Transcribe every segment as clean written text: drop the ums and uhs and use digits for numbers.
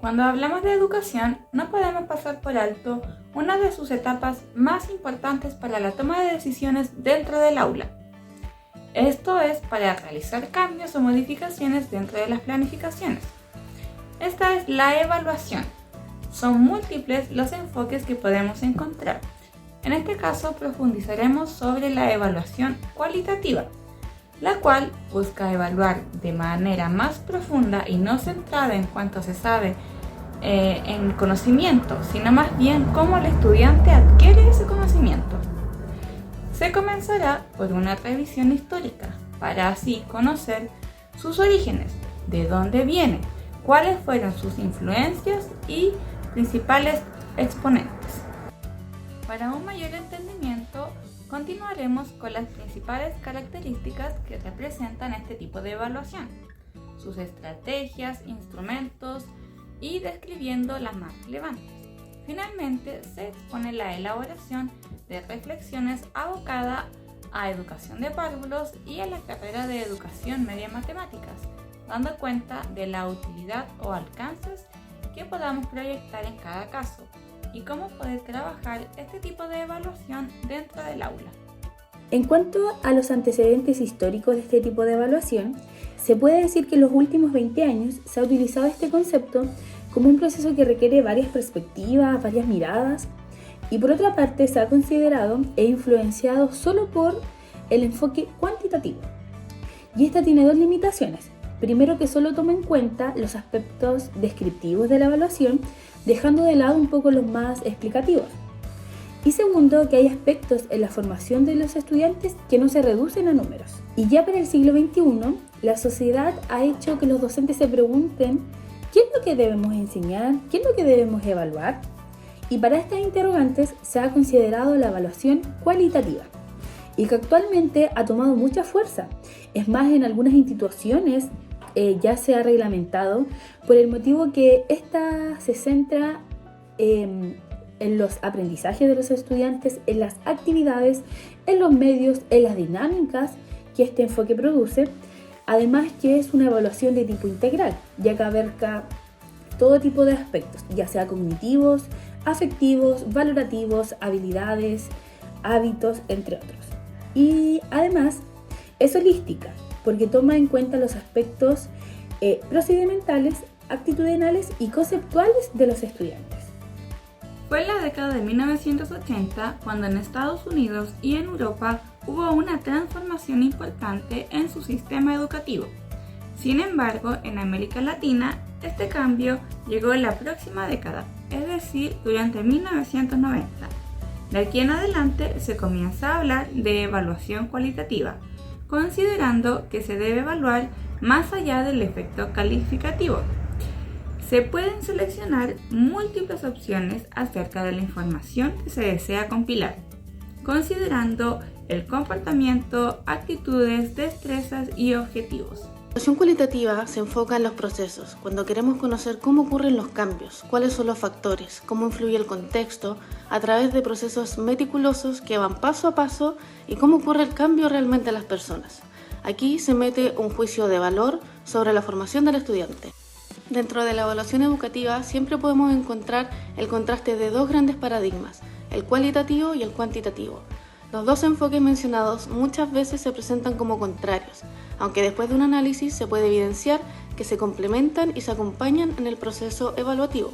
Cuando hablamos de educación, no podemos pasar por alto una de sus etapas más importantes para la toma de decisiones dentro del aula. Esto es para realizar cambios o modificaciones dentro de las planificaciones. Esta es la evaluación. Son múltiples los enfoques que podemos encontrar. En este caso profundizaremos sobre la evaluación cualitativa, la cual busca evaluar de manera más profunda y no centrada en cuanto se sabe en conocimiento, sino más bien cómo el estudiante adquiere ese conocimiento. Se comenzará por una revisión histórica, para así conocer sus orígenes, de dónde viene, cuáles fueron sus influencias y principales exponentes. Para un mayor entendimiento, continuaremos con las principales características que representan este tipo de evaluación, sus estrategias, instrumentos y describiendo las más relevantes. Finalmente, se expone la elaboración de reflexiones abocada a educación de párvulos y a la carrera de educación media matemáticas, dando cuenta de la utilidad o alcances que podamos proyectar en cada caso y cómo poder trabajar este tipo de evaluación dentro del aula. En cuanto a los antecedentes históricos de este tipo de evaluación, se puede decir que en los últimos 20 años se ha utilizado este concepto como un proceso que requiere varias perspectivas, varias miradas, y por otra parte se ha considerado e influenciado solo por el enfoque cuantitativo. Y esta tiene dos limitaciones. Primero, que solo toma en cuenta los aspectos descriptivos de la evaluación, dejando de lado un poco los más explicativos. Y segundo, que hay aspectos en la formación de los estudiantes que no se reducen a números. Y ya para el siglo XXI, la sociedad ha hecho que los docentes se pregunten ¿qué es lo que debemos enseñar? ¿Qué es lo que debemos evaluar? Y para estas interrogantes se ha considerado la evaluación cualitativa, y que actualmente ha tomado mucha fuerza. Es más, en algunas instituciones ya se ha reglamentado por el motivo que esta se centra en los aprendizajes de los estudiantes, en las actividades, en los medios, en las dinámicas que este enfoque produce. Además que es una evaluación de tipo integral, ya que abarca todo tipo de aspectos, ya sea cognitivos, afectivos, valorativos, habilidades, hábitos, entre otros. Y además es holística, porque toma en cuenta los aspectos procedimentales, actitudinales y conceptuales de los estudiantes. Fue en la década de 1980 cuando en Estados Unidos y en Europa hubo una transformación importante en su sistema educativo. Sin embargo, en América Latina, este cambio llegó en la próxima década, es decir, durante 1990. De aquí en adelante se comienza a hablar de evaluación cualitativa, considerando que se debe evaluar más allá del efecto calificativo. Se pueden seleccionar múltiples opciones acerca de la información que se desea compilar, considerando el comportamiento, actitudes, destrezas y objetivos. La evaluación cualitativa se enfoca en los procesos, cuando queremos conocer cómo ocurren los cambios, cuáles son los factores, cómo influye el contexto, a través de procesos meticulosos que van paso a paso y cómo ocurre el cambio realmente en las personas. Aquí se mete un juicio de valor sobre la formación del estudiante. Dentro de la evaluación educativa siempre podemos encontrar el contraste de dos grandes paradigmas, el cualitativo y el cuantitativo. Los dos enfoques mencionados muchas veces se presentan como contrarios, aunque después de un análisis se puede evidenciar que se complementan y se acompañan en el proceso evaluativo,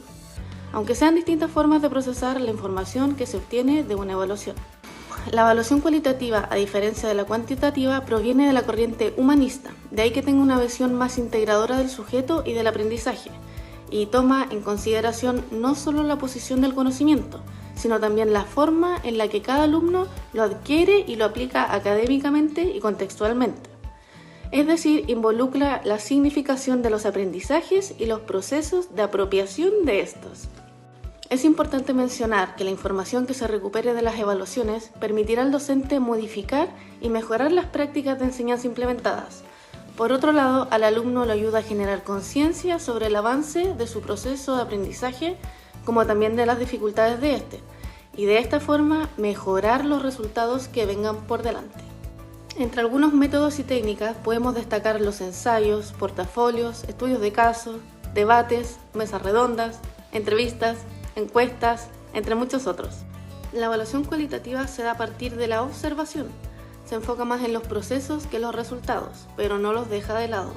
aunque sean distintas formas de procesar la información que se obtiene de una evaluación. La evaluación cualitativa, a diferencia de la cuantitativa, proviene de la corriente humanista, de ahí que tenga una visión más integradora del sujeto y del aprendizaje, y toma en consideración no solo la posición del conocimiento, sino también la forma en la que cada alumno lo adquiere y lo aplica académicamente y contextualmente. Es decir, involucra la significación de los aprendizajes y los procesos de apropiación de estos. Es importante mencionar que la información que se recupere de las evaluaciones permitirá al docente modificar y mejorar las prácticas de enseñanza implementadas. Por otro lado, al alumno le ayuda a generar conciencia sobre el avance de su proceso de aprendizaje, como también de las dificultades de este, y de esta forma mejorar los resultados que vengan por delante. Entre algunos métodos y técnicas podemos destacar los ensayos, portafolios, estudios de caso, debates, mesas redondas, entrevistas, encuestas, entre muchos otros. La evaluación cualitativa se da a partir de la observación. Se enfoca más en los procesos que los resultados, pero no los deja de lado.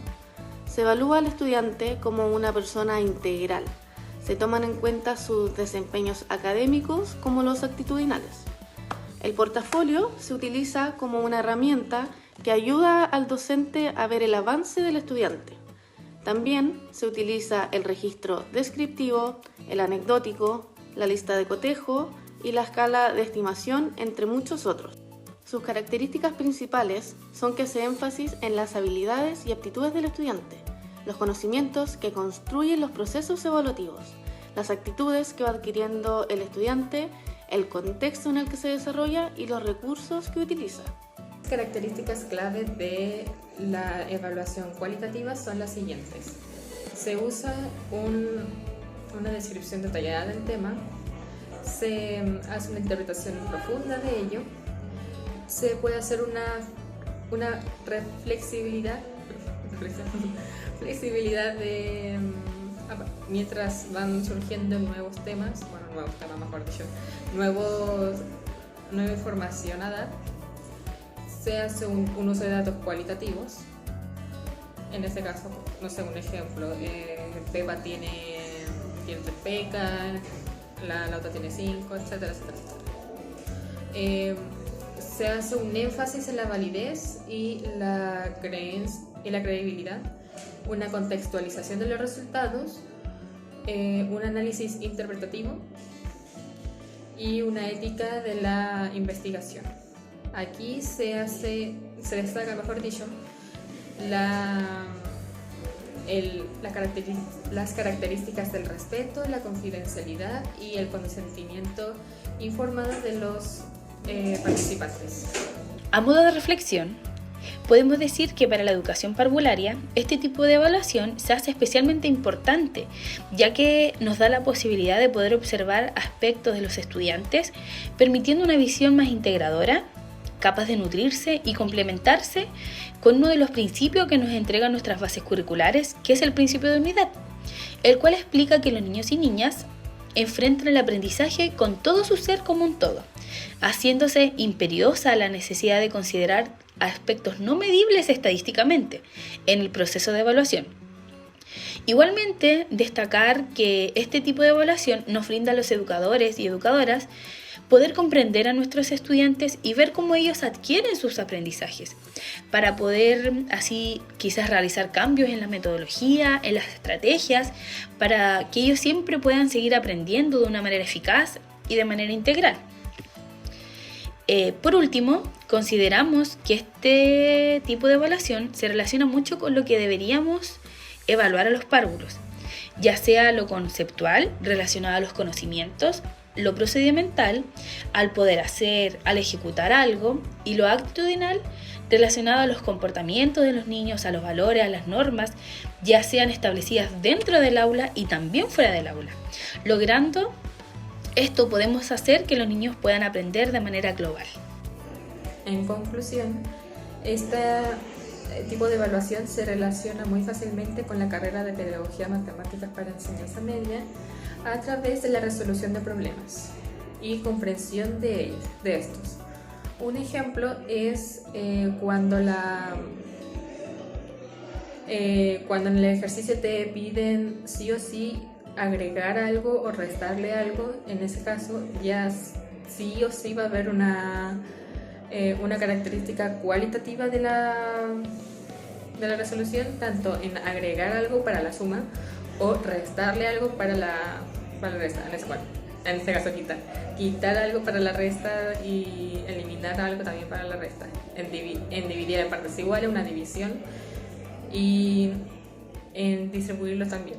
Se evalúa al estudiante como una persona integral. Se toman en cuenta sus desempeños académicos como los actitudinales. El portafolio se utiliza como una herramienta que ayuda al docente a ver el avance del estudiante. También se utiliza el registro descriptivo, el anecdótico, la lista de cotejo y la escala de estimación, entre muchos otros. Sus características principales son que hace énfasis en las habilidades y aptitudes del estudiante, los conocimientos que construyen los procesos evaluativos, las actitudes que va adquiriendo el estudiante, el contexto en el que se desarrolla y los recursos que utiliza. Características clave de la evaluación cualitativa son las siguientes. Se usa una descripción detallada del tema, se hace una interpretación profunda de ello, se puede hacer una flexibilidad de mientras van surgiendo nueva información a dar. Se hace un uso de datos cualitativos. En este caso, no sé, un ejemplo, Pepa tiene 3 pecas, la otra tiene 5, etcétera, etcétera, etcétera. Se hace un énfasis en la validez y la credibilidad, una contextualización de los resultados, un análisis interpretativo y una ética de la investigación. Aquí se destaca, mejor dicho, las características del respeto, la confidencialidad y el consentimiento informado de los participantes. A modo de reflexión, podemos decir que para la educación parvularia este tipo de evaluación se hace especialmente importante, ya que nos da la posibilidad de poder observar aspectos de los estudiantes, permitiendo una visión más integradora, capaz de nutrirse y complementarse con uno de los principios que nos entregan nuestras bases curriculares, que es el principio de unidad, el cual explica que los niños y niñas enfrentan el aprendizaje con todo su ser como un todo, haciéndose imperiosa la necesidad de considerar aspectos no medibles estadísticamente en el proceso de evaluación. Igualmente, destacar que este tipo de evaluación nos brinda a los educadores y educadoras poder comprender a nuestros estudiantes y ver cómo ellos adquieren sus aprendizajes, para poder así quizás realizar cambios en la metodología, en las estrategias, para que ellos siempre puedan seguir aprendiendo de una manera eficaz y de manera integral. Por último, consideramos que este tipo de evaluación se relaciona mucho con lo que deberíamos evaluar a los párvulos, ya sea lo conceptual relacionado a los conocimientos, lo procedimental al poder hacer, al ejecutar algo, y lo actitudinal relacionado a los comportamientos de los niños, a los valores, a las normas, ya sean establecidas dentro del aula y también fuera del aula. Logrando esto podemos hacer que los niños puedan aprender de manera global. En conclusión, este tipo de evaluación se relaciona muy fácilmente con la carrera de Pedagogía Matemáticas para Enseñanza Media a través de la resolución de problemas y comprensión de estos. Un ejemplo es cuando en el ejercicio te piden sí o sí agregar algo o restarle algo. En ese caso ya sí o sí va a haber una característica cualitativa de la resolución, tanto en agregar algo para la suma o restarle algo para la resta, en este caso quitar algo para la resta y eliminar algo también para la resta, en dividir en partes iguales, una división, y en distribuirlos también.